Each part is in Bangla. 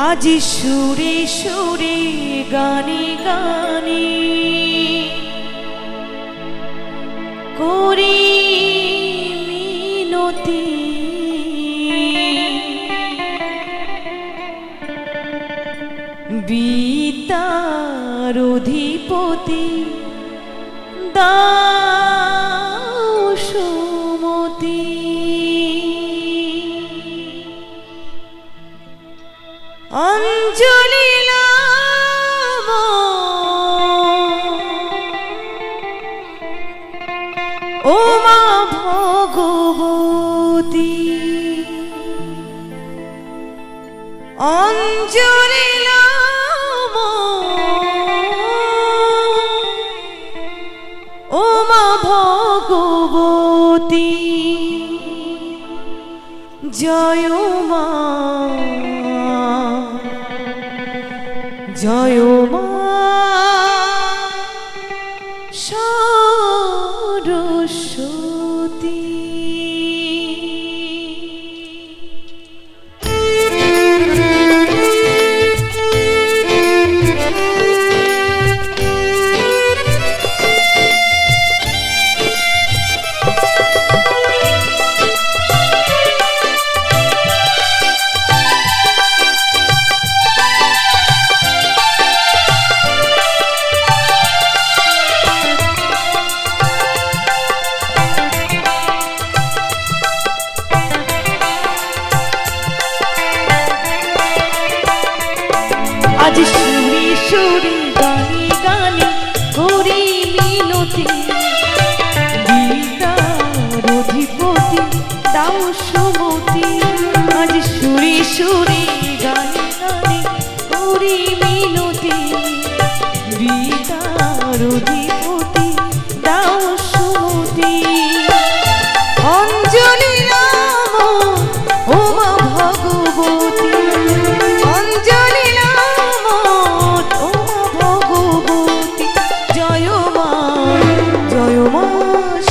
আজি সুরে সুরে গানে গানে করি মিনতি বিদ্যার অধিপতি দাও সুমতি অঞ্জলি লাম ও মা ভগবতী অঞ্জলি লাম ও মা ভগবতী জয় মা জয় মা সরস্বতী আজ সুরে সুরে গানে গানে করি মিনতি বিদ্যার অধিপতি দাও সুমতি আজ সুরে সুরে গানে গানে করি মিনতি বিদ্যার অধিপতি দাও সুমতি অঞ্জলি লাম ও মা ভগবতী অঞ্জলি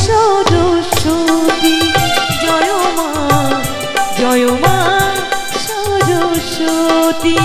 সরস্বতী জয় মা সরস্বতী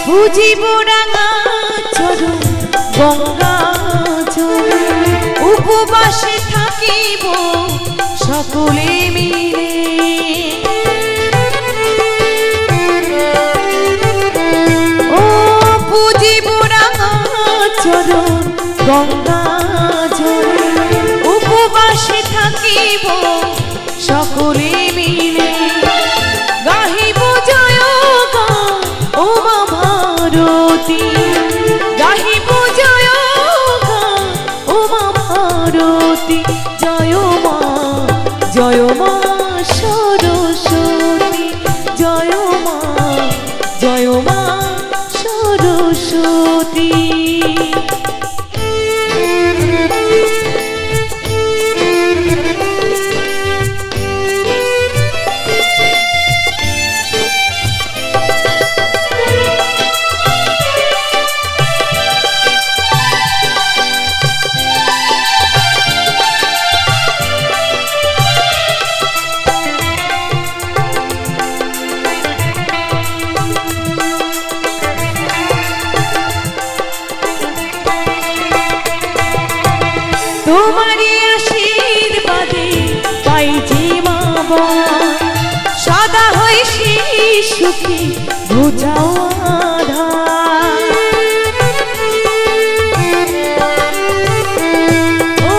বুঝিব রাঙা চরণ গঙ্গা জলে উপবাসে থাকিব সকলে মিলে ও বুঝিব রাঙা চরণ গঙ্গা জলে উপবাসে থাকিব সকলে মিলে গাহিব জয় গান ও মা ভারতী গাহিব জয় গান ও মা ভারতী জয় মা সরস্বতী জয় মা সরস্বতী তোমারি আশীর্বাদে পাইছি মা সদা হই সুখী বুঝাও আধার ও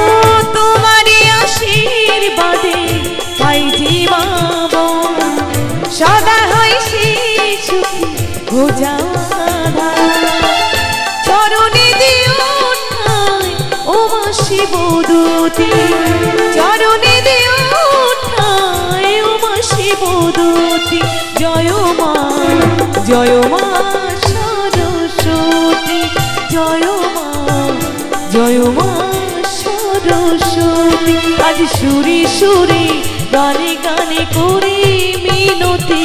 শিবদূতি চরণে দিও ঠায় ও মা শিবদূতি জয় মা সরস্বতী জয় মা সরস্বতী আজ সুরে সুরে গানে গানে করি মিনতি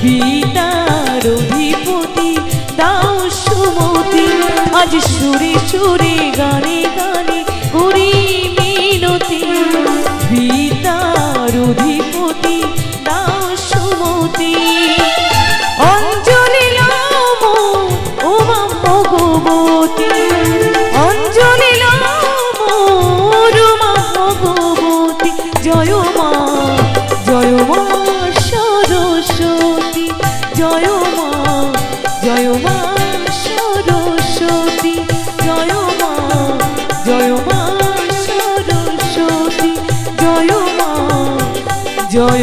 বিদ্যার অধিপতি দাও সুমতি আজ সুরে সুরে গানে গানে করি মিনতি বিদ্যার অধিপতি দাও সুমতি অঞ্জলি লম ও মা ভগবতী অঞ্জলি লম ও মা ভগবতী জয় মা সরস্বতী জয় মা সরস্বতী জয় মা সরস্বতী জয় মা